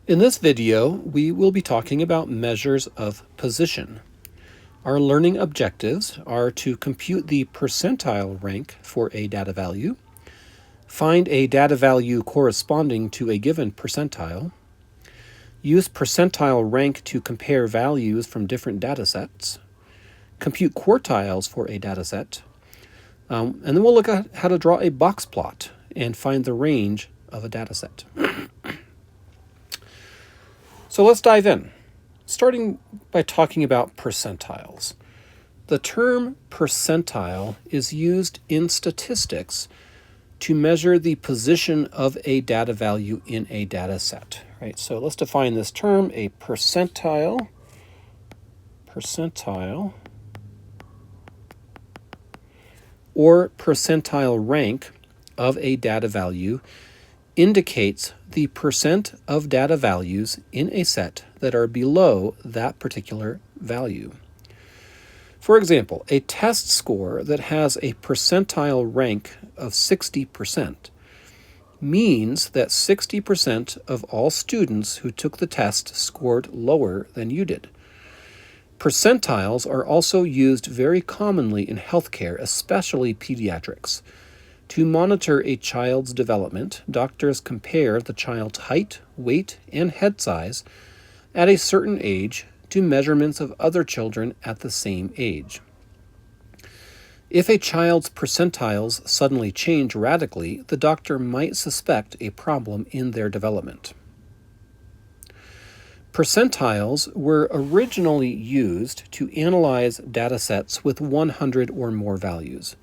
In this video, we will be talking about measures of position. Our learning objectives are to compute the percentile rank for a data value, find a data value corresponding to a given percentile, use percentile rank to compare values from different data sets, compute quartiles for a data set, and then we'll look at how to draw a box plot and find the range of a data set. So let's dive in, starting by talking about percentiles. The term percentile is used in statistics to measure the position of a data value in a data set. Right? So let's define this term, a percentile or percentile rank of a data value indicates the percent of data values in a set that are below that particular value. For example, a test score that has a percentile rank of 60% means that 60% of all students who took the test scored lower than you did. Percentiles are also used very commonly in healthcare, especially pediatrics. To monitor a child's development, doctors compare the child's height, weight, and head size at a certain age to measurements of other children at the same age. If a child's percentiles suddenly change radically, the doctor might suspect a problem in their development. Percentiles were originally used to analyze data sets with 100 or more values.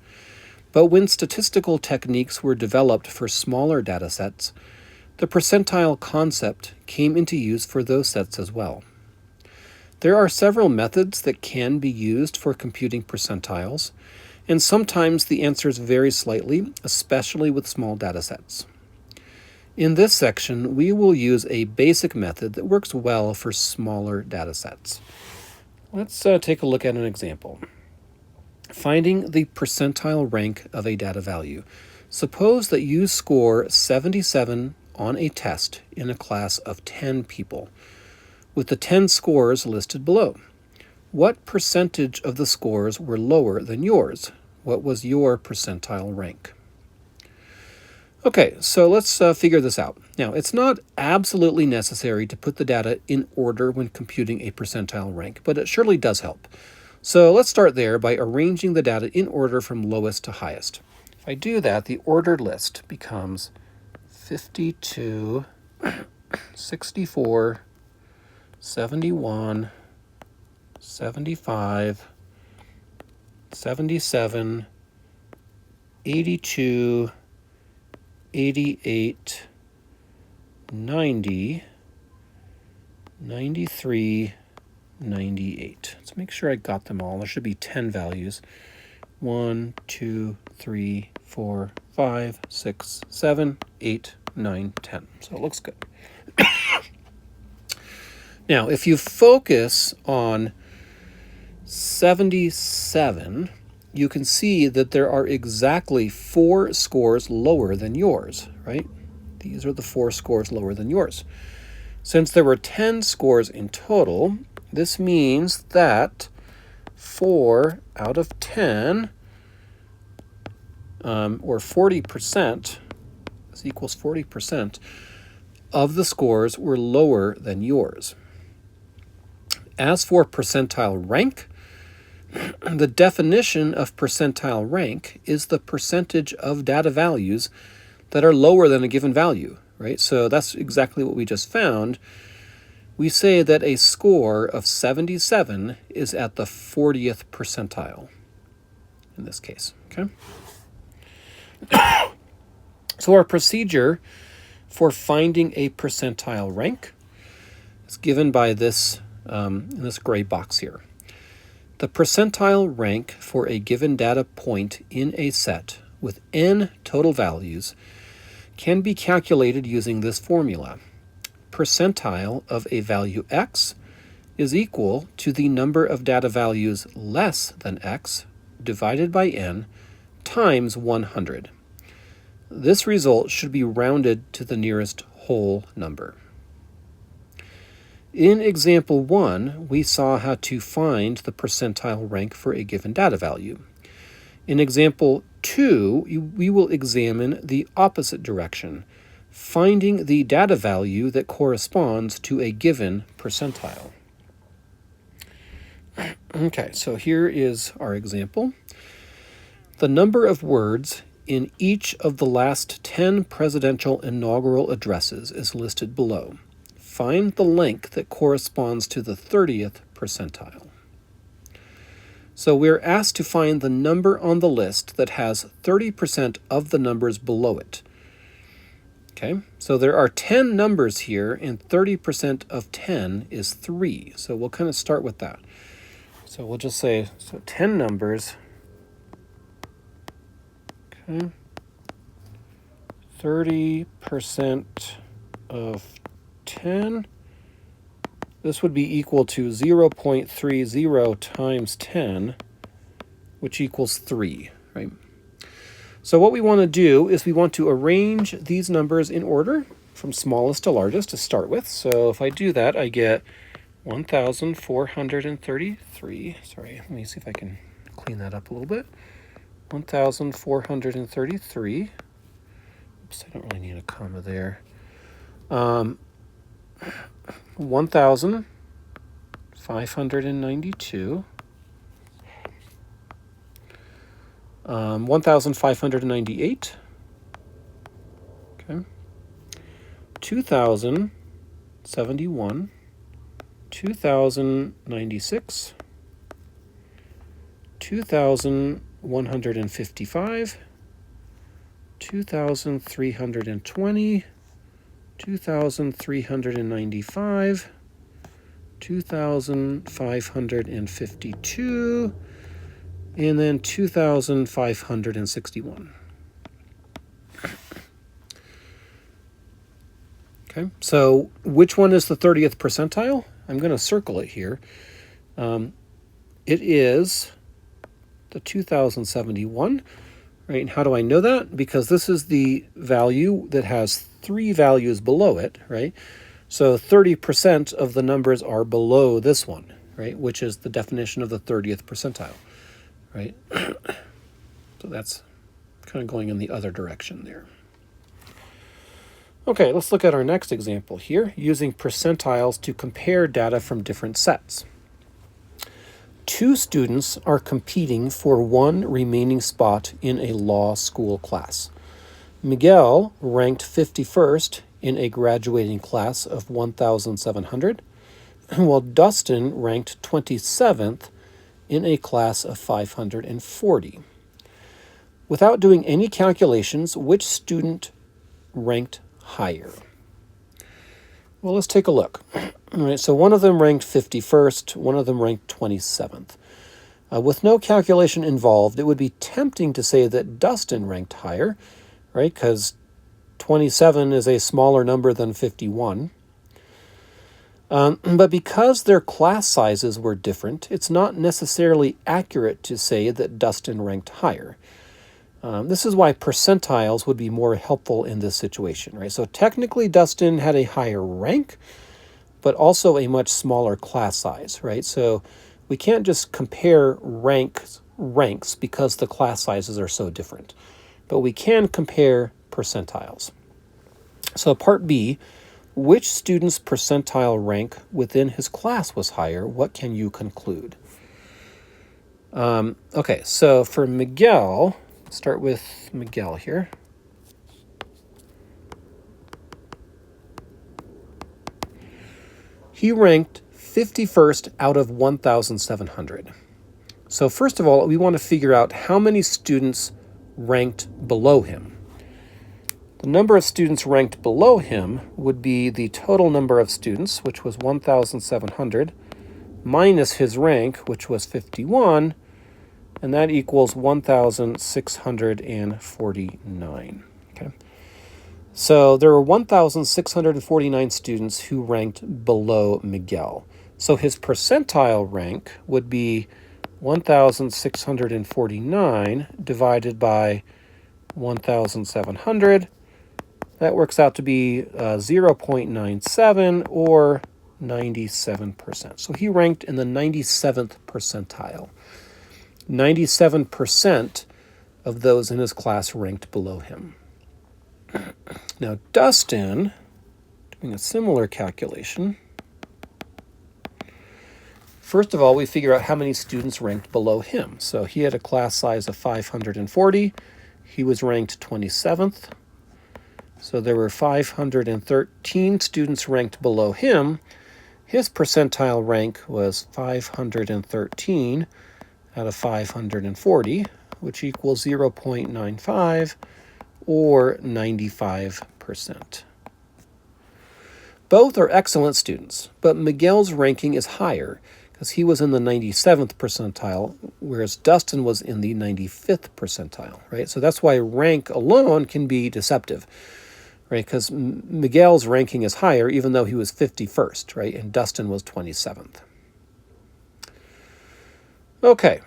But when statistical techniques were developed for smaller data sets, the percentile concept came into use for those sets as well. There are several methods that can be used for computing percentiles, and sometimes the answers vary slightly, especially with small data sets. In this section, we will use a basic method that works well for smaller data sets. Let's take a look at an example. Finding the percentile rank of a data value. Suppose that you score 77 on a test in a class of 10 people, with the 10 scores listed below. What percentage of the scores were lower than yours? What was your percentile rank? Okay, so let's figure this out. Now, it's not absolutely necessary to put the data in order when computing a percentile rank, but it surely does help. So let's start there by arranging the data in order from lowest to highest. If I do that, the ordered list becomes 52, 64, 71, 75, 77, 82, 88, 90, 93, 98. Let's make sure I got them all. There should be 10 values. 1, 2, 3, 4, 5, 6, 7, 8, 9, 10. So it looks good. Now, if you focus on 77, you can see that there are exactly 4 scores lower than yours, right? These are the 4 scores lower than yours. Since there were 10 scores in total, this means that 4 out of 10, or 40%, this equals 40%, of the scores were lower than yours. As for percentile rank, the definition of percentile rank is the percentage of data values that are lower than a given value, right? So that's exactly what we just found. We say that a score of 77 is at the 40th percentile in this case, okay? So our procedure for finding a percentile rank is given by this in this gray box here. The percentile rank for a given data point in a set with n total values can be calculated using this formula. Percentile of a value x is equal to the number of data values less than x divided by n times 100. This result should be rounded to the nearest whole number. In example 1, we saw how to find the percentile rank for a given data value. In example 2, we will examine the opposite direction, finding the data value that corresponds to a given percentile. Okay, so here is our example. The number of words in each of the last 10 presidential inaugural addresses is listed below. Find the length that corresponds to the 30th percentile. So we're asked to find the number on the list that has 30% of the numbers below it. Okay, so there are 10 numbers here, and 30% of 10 is 3. So we'll kind of start with that. So we'll just say, 10 numbers. Okay. 30% of 10. This would be equal to 0.30 times 10, which equals 3, right? So what we want to do is we want to arrange these numbers in order from smallest to largest to start with. So if I do that, I get 1,433. Sorry, let me see if I can clean that up a little bit. 1,433. Oops, I don't really need a comma there. 1,592. 1,598. Okay. 2,071. 2,096. 2,155. 2,320. 2,395, 2,552, and then 2,561. Okay, so which one is the 30th percentile? I'm going to circle it here. It is the 2,071. Right, and how do I know that? Because this is the value that has 3 values below it, right? So 30% of the numbers are below this one, right? Which is the definition of the 30th percentile, right? So that's kind of going in the other direction there. Okay, let's look at our next example here, using percentiles to compare data from different sets. 2 students are competing for one remaining spot in a law school class. Miguel ranked 51st in a graduating class of 1,700, while Dustin ranked 27th in a class of 540. Without doing any calculations, which student ranked higher? Well, let's take a look. All right, so one of them ranked 51st, one of them ranked 27th. With no calculation involved, it would be tempting to say that Dustin ranked higher, right? Because 27 is a smaller number than 51. But because their class sizes were different, it's not necessarily accurate to say that Dustin ranked higher. This is why percentiles would be more helpful in this situation, right? So technically, Dustin had a higher rank, but also a much smaller class size, right? So we can't just compare ranks because the class sizes are so different, but we can compare percentiles. So part B, which student's percentile rank within his class was higher? What can you conclude? Okay, so for Miguel, start with Miguel here. He ranked 51st out of 1,700. So first of all, we want to figure out how many students ranked below him. The number of students ranked below him would be the total number of students, which was 1,700, minus his rank, which was 51, and that equals 1,649. Okay. So there were 1,649 students who ranked below Miguel. So his percentile rank would be 1,649 divided by 1,700. That works out to be 0.97 or 97%. So he ranked in the 97th percentile. 97% of those in his class ranked below him. Now, Dustin, doing a similar calculation. First of all, we figure out how many students ranked below him. So he had a class size of 540. He was ranked 27th. So there were 513 students ranked below him. His percentile rank was 513 out of 540, which equals 0.95 or 95%. Both are excellent students, but Miguel's ranking is higher because he was in the 97th percentile, whereas Dustin was in the 95th percentile, right? So that's why rank alone can be deceptive, right? Because Miguel's ranking is higher even though he was 51st, right? And Dustin was 27th. Okay.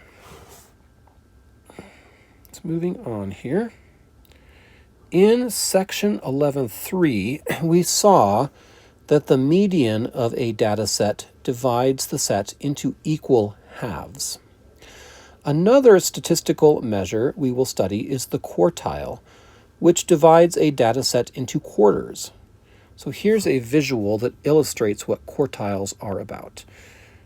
Let's moving on here. In section 11.3, we saw that the median of a data set divides the set into equal halves. Another statistical measure we will study is the quartile, which divides a data set into quarters. So here's a visual that illustrates what quartiles are about.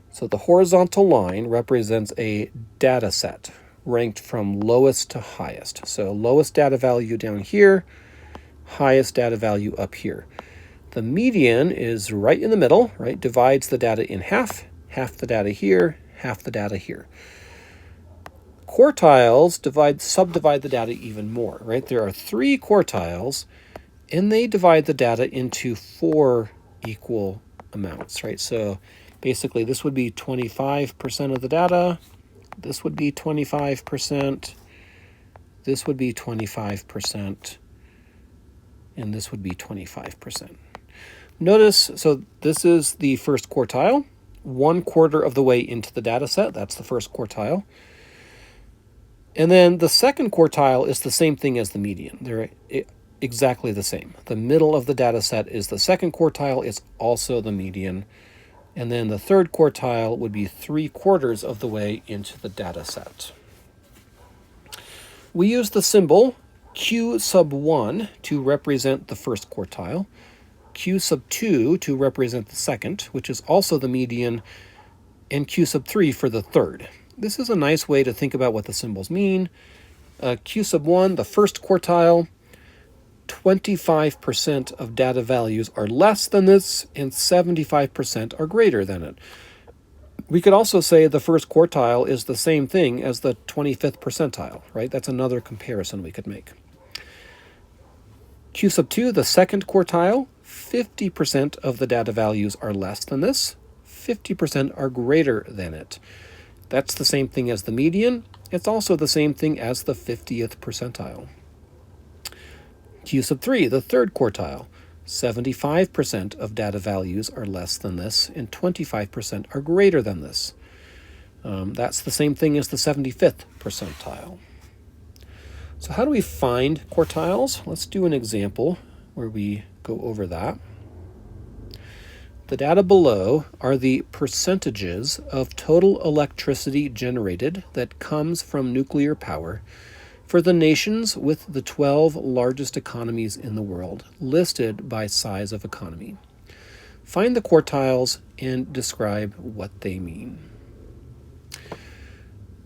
So the horizontal line represents a data set ranked from lowest to highest. So lowest data value down here, highest data value up here. The median is right in the middle, right? Divides the data in half, half the data here, half the data here. Quartiles subdivide the data even more, right? There are 3 quartiles, and they divide the data into 4 equal amounts, right? So basically, this would be 25% of the data. This would be 25%. This would be 25%. And this would be 25%. Notice, so this is the first quartile, 1/4 of the way into the data set. That's the first quartile. And then the second quartile is the same thing as the median. They're exactly the same. The middle of the data set is the second quartile. It's also the median. And then the third quartile would be 3/4 of the way into the data set. We use the symbol Q sub 1 to represent the first quartile, Q sub 2 to represent the second, which is also the median, and Q sub 3 for the third. This is a nice way to think about what the symbols mean. Q sub 1, the first quartile, 25% of data values are less than this, and 75% are greater than it. We could also say the first quartile is the same thing as the 25th percentile, right? That's another comparison we could make. Q sub 2, the second quartile, 50% of the data values are less than this, 50% are greater than it. That's the same thing as the median. It's also the same thing as the 50th percentile. Q sub 3, the third quartile, 75% of data values are less than this, and 25% are greater than this. That's the same thing as the 75th percentile. So how do we find quartiles? Let's do an example where we go over that. The data below are the percentages of total electricity generated that comes from nuclear power for the nations with the 12 largest economies in the world, listed by size of economy. Find the quartiles and describe what they mean.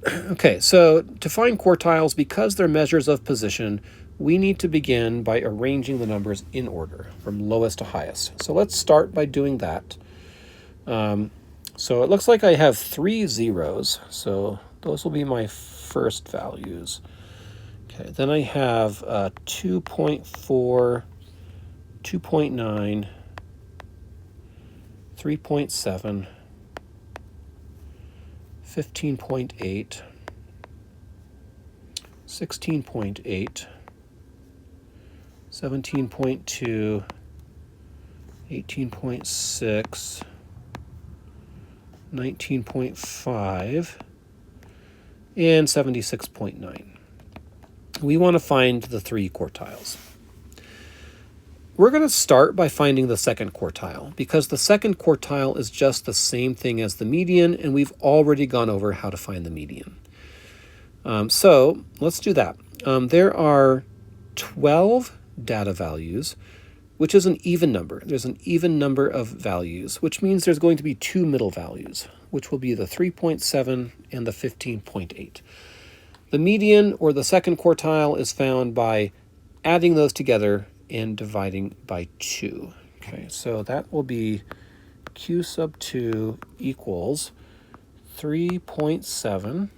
Okay, so to find quartiles, because they're measures of position, we need to begin by arranging the numbers in order, from lowest to highest. So let's start by doing that. So it looks like I have 3 zeros, so those will be my first values. Okay, then I have 2.4, 2.9, 3.7, 15.8, 16.8, 17.2, 18.6, 19.5, and 76.9. We want to find the 3 quartiles. we're going to start by finding the second quartile, because the second quartile is just the same thing as the median, and we've already gone over how to find the median. So let's do that. There are 12 data values, which is an even number. There's an even number of values, which means there's going to be two middle values, which will be the 3.7 and the 15.8. The median, or the second quartile, is found by adding those together and dividing by 2. Okay, so that will be Q sub 2 equals 3.7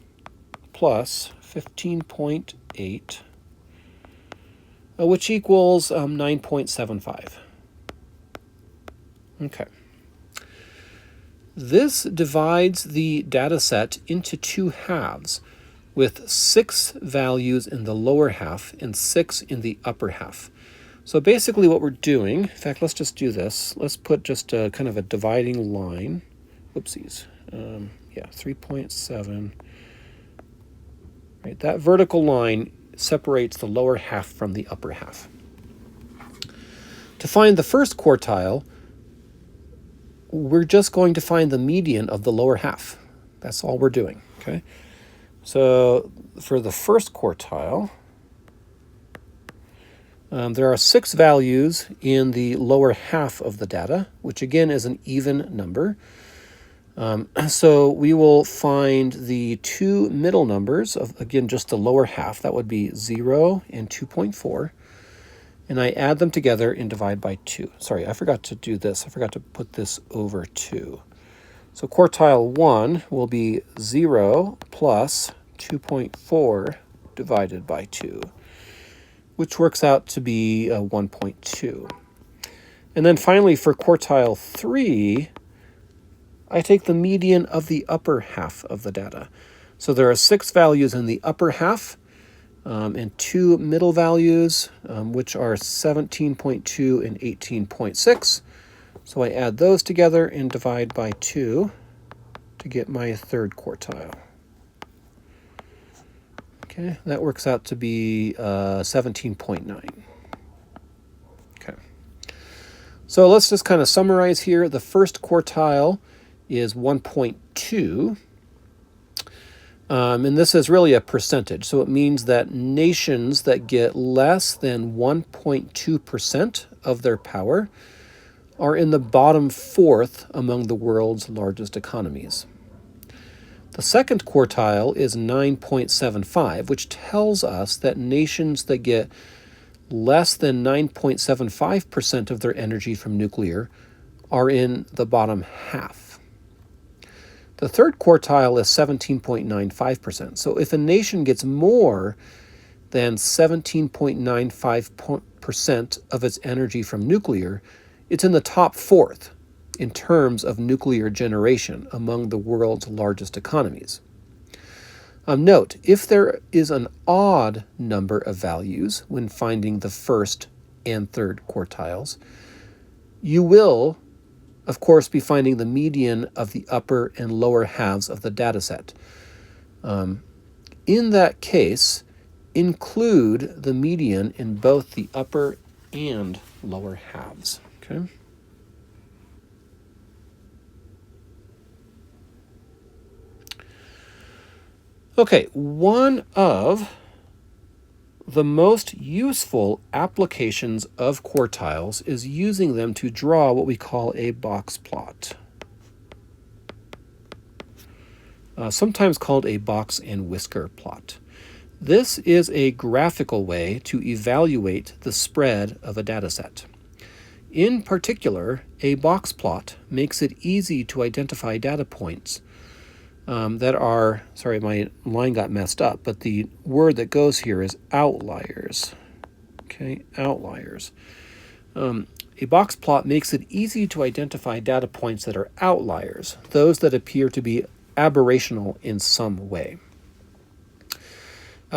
plus 15.8, which equals 9.75. Okay. This divides the data set into two halves, with 6 values in the lower half and 6 in the upper half. So basically what we're doing, in fact, let's just do this. Let's put just a kind of a dividing line. Whoopsies. 3.7. Right, that vertical line separates the lower half from the upper half. To find the first quartile, we're just going to find the median of the lower half. That's all we're doing, okay? So for the first quartile, there are 6 values in the lower half of the data, which again is an even number. So we will find the two middle numbers of, again, just the lower half. That would be 0 and 2.4. And I add them together and divide by 2. Sorry, I forgot to do this. I forgot to put this over 2. So quartile 1 will be 0 plus 2.4 divided by 2, which works out to be 1.2. And then finally for quartile 3, I take the median of the upper half of the data. So there are 6 values in the upper half and 2 middle values, which are 17.2 and 18.6. So I add those together and divide by 2 to get my third quartile. Okay, that works out to be 17.9. Okay. So let's just kind of summarize here. The first quartile is 1.2. And this is really a percentage. So it means that nations that get less than 1.2% of their power are in the bottom fourth among the world's largest economies. The second quartile is 9.75, which tells us that nations that get less than 9.75% of their energy from nuclear are in the bottom half. The third quartile is 17.95%. So if a nation gets more than 17.95% of its energy from nuclear, it's in the top fourth in terms of nuclear generation among the world's largest economies. Note, if there is an odd number of values when finding the first and third quartiles, you will, of course, be finding the median of the upper and lower halves of the data set. In that case, include the median in both the upper and lower halves. Okay. Okay, one of the most useful applications of quartiles is using them to draw what we call a box plot, sometimes called a box and whisker plot. This is a graphical way to evaluate the spread of a data set. In particular, a box plot makes it easy to identify data points that are, sorry, my line got messed up, but the word that goes here is outliers. Okay, outliers. A box plot makes it easy to identify data points that are outliers, those that appear to be aberrational in some way.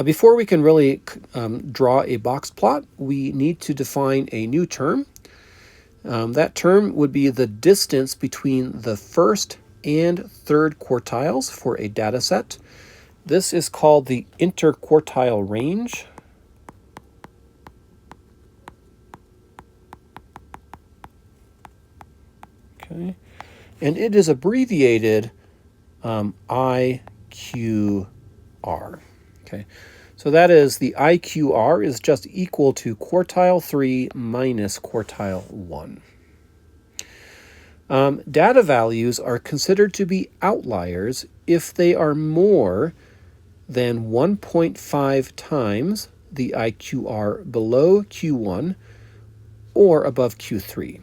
Before we can really draw a box plot, we need to define a new term. That term would be the distance between the first and third quartiles for a data set. This is called the interquartile range. Okay, and it is abbreviated IQR. Okay, so that is the IQR is just equal to quartile 3 minus quartile 1. Data values are considered to be outliers if they are more than 1.5 times the IQR below Q1 or above Q3.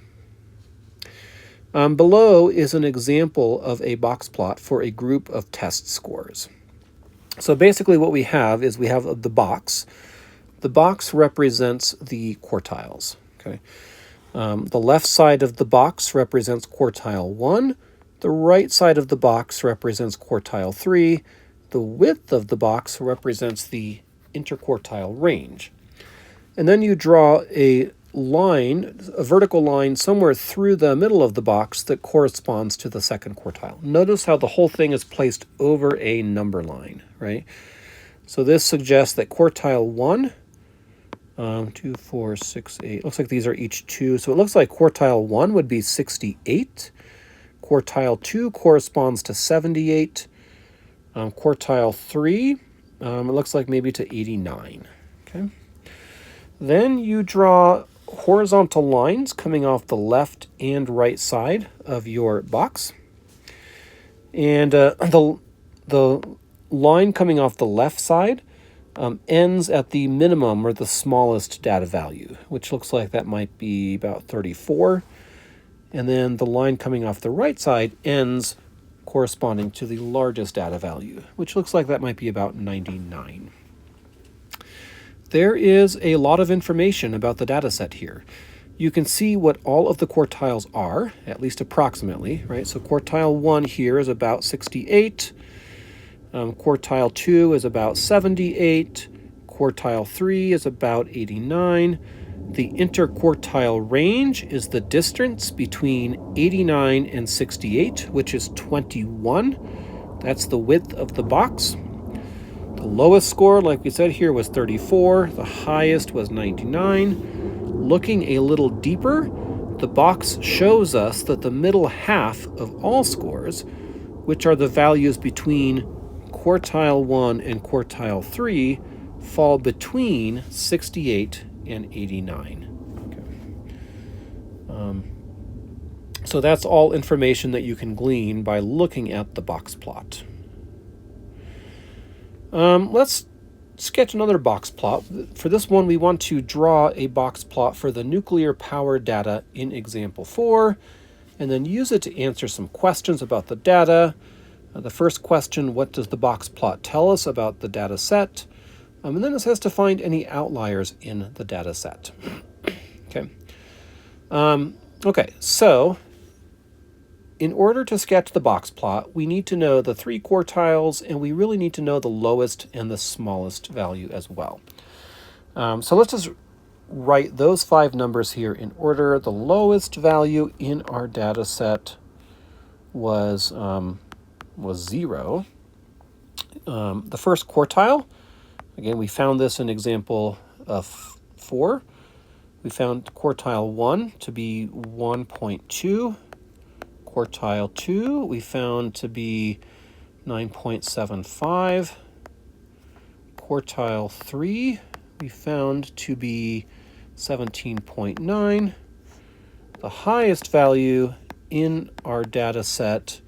Below is an example of a box plot for a group of test scores. So basically what we have is we have the box. The box represents the quartiles. Okay. The left side of the box represents quartile 1. The right side of the box represents quartile 3. The width of the box represents the interquartile range. And then you draw a line, a vertical line somewhere through the middle of the box that corresponds to the second quartile. Notice how the whole thing is placed over a number line, right? So this suggests that quartile 1, 2, 4, 6, 8, looks like these are each 2. So it looks like quartile 1 would be 68. Quartile 2 corresponds to 78. Quartile 3, it looks like maybe to 89. Okay. Then you draw horizontal lines coming off the left and right side of your box. And the line coming off the left side ends at the minimum or the smallest data value, which looks like that might be about 34. And then the line coming off the right side ends corresponding to the largest data value, which looks like that might be about 99. There is a lot of information about the data set here. You can see what all of the quartiles are, at least approximately, right? So quartile 1 here is about 68. Quartile 2 is about 78. Quartile 3 is about 89. The interquartile range is the distance between 89 and 68, which is 21. That's the width of the box. The lowest score, like we said here, was 34. The highest was 99. Looking a little deeper, the box shows us that the middle half of all scores, which are the values between quartile 1 and quartile 3, fall between 68 and 89. Okay. So that's all information that you can glean by looking at the box plot. Let's sketch another box plot. For this one, we want to draw a box plot for the nuclear power data in example 4, and then use it to answer some questions about the data. The first question, what does the box plot tell us about the data set? And then it says to find any outliers in the data set. Okay. Okay, so in order to sketch the box plot, we need to know the 3 quartiles, and we really need to know the lowest and the smallest value as well. So let's just write those 5 numbers here in order. The lowest value in our data set was 0. The first quartile, again, we found this in example 4. We found quartile 1 to be 1.2. Quartile 2 we found to be 9.75. Quartile 3 we found to be 17.9. The highest value in our data set,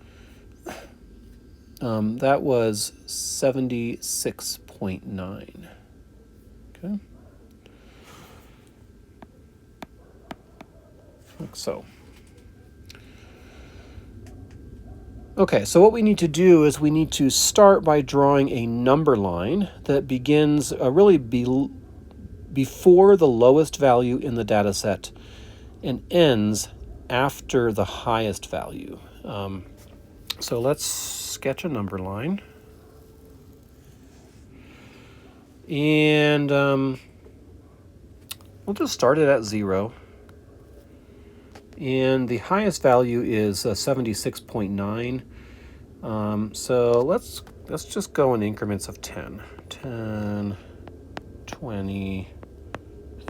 that was 76.9. Okay. Like so. Okay, so what we need to do is we need to start by drawing a number line that begins really before the lowest value in the data set and ends after the highest value. So let's sketch a number line. And we'll just start it at 0. And the highest value is 76.9. So let's just go in increments of 10. 10, 20,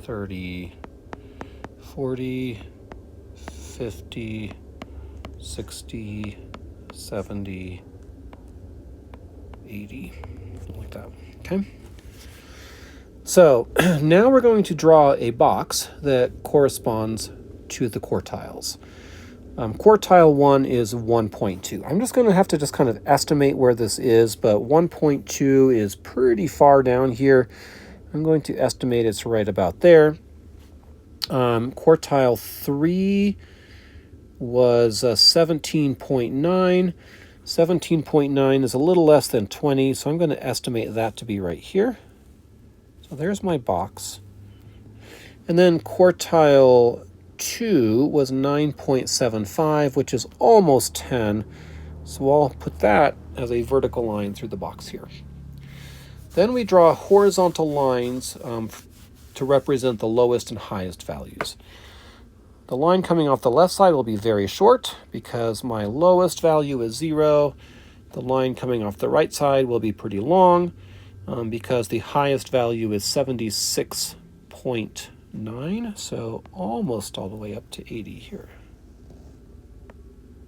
30, 40, 50, 60, 70, 80, like that. Okay. So now we're going to draw a box that corresponds to the quartiles. Quartile 1 is 1.2. I'm just going to have to just kind of estimate where this is, but 1.2 is pretty far down here. I'm going to estimate it's right about there. Quartile 3 was 17.9. 17.9 is a little less than 20, so I'm going to estimate that to be right here. So there's my box. And then quartile 2 was 9.75, which is almost 10. So I'll put that as a vertical line through the box here. Then we draw horizontal lines to represent the lowest and highest values. The line coming off the left side will be very short because my lowest value is 0. The line coming off the right side will be pretty long because the highest value is 76.9, so almost all the way up to 80 here.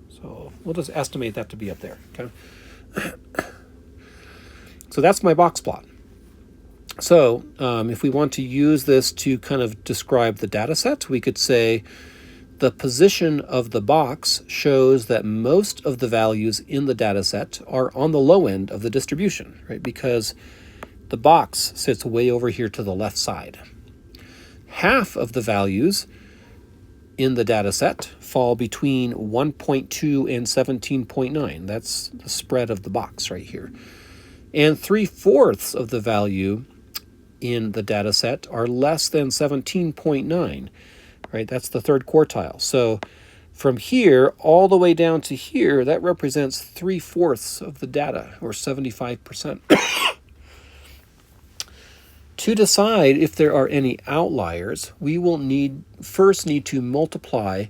So we'll just estimate that to be up there. Okay. So that's my box plot. So if we want to use this to kind of describe the data set, we could say the position of the box shows that most of the values in the data set are on the low end of the distribution, right? Because the box sits way over here to the left side. Half of the values in the data set fall between 1.2 and 17.9. That's the spread of the box right here. And 3/4 of the value in the data set are less than 17.9, right? That's the third quartile. So from here all the way down to here, that represents 3/4 of the data, or 75%. To decide if there are any outliers, we will first need to multiply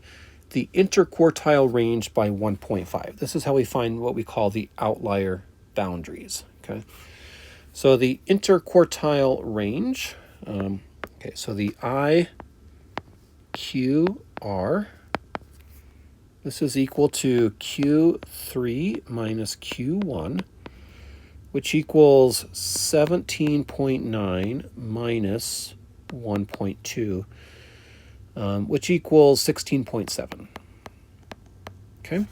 the interquartile range by 1.5. This is how we find what we call the outlier boundaries. Okay, so the interquartile range, so the IQR, this is equal to Q3 minus Q1, which equals 17.9 minus 1.2, which equals 16.7. Okay.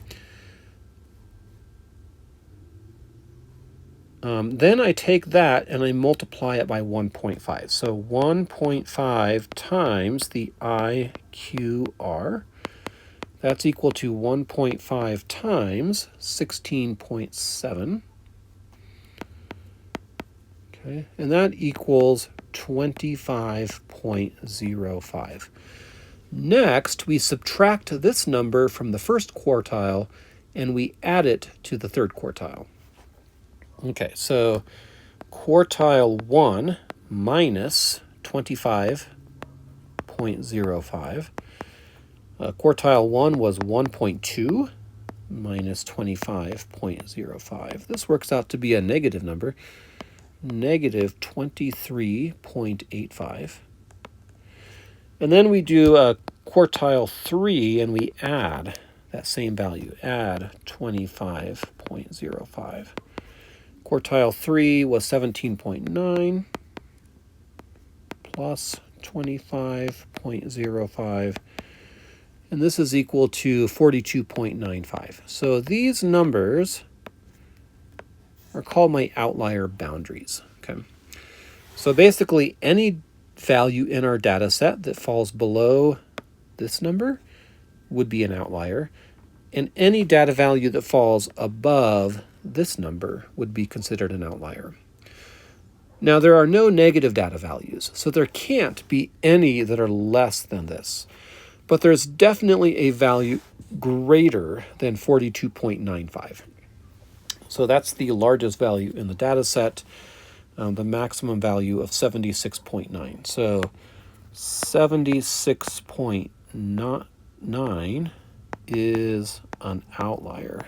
Then I take that and I multiply it by 1.5. So 1.5 times the IQR, that's equal to 1.5 times 16.7. Okay, and that equals 25.05. Next, we subtract this number from the first quartile and we add it to the third quartile. Okay, so quartile 1 minus 25.05. Quartile 1 was 1.2 minus 25.05. This works out to be a negative number, negative 23.85. And then we do quartile 3 and we add that same value, add 25.05. Quartile 3 was 17.9 plus 25.05, and this is equal to 42.95. So these numbers are called my outlier boundaries. Okay, so basically any value in our data set that falls below this number would be an outlier, and any data value that falls above this number would be considered an outlier. Now, there are no negative data values, so there can't be any that are less than this. But there's definitely a value greater than 42.95. So that's the largest value in the data set, the maximum value of 76.9. So 76.9 is an outlier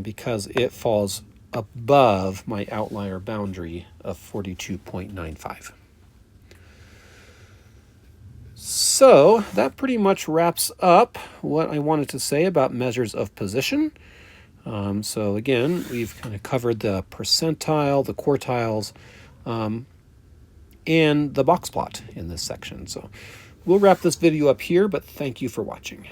because it falls above my outlier boundary of 42.95. So that pretty much wraps up what I wanted to say about measures of position. So again, we've kind of covered the percentile, the quartiles, and the box plot in this section. So we'll wrap this video up here, but thank you for watching.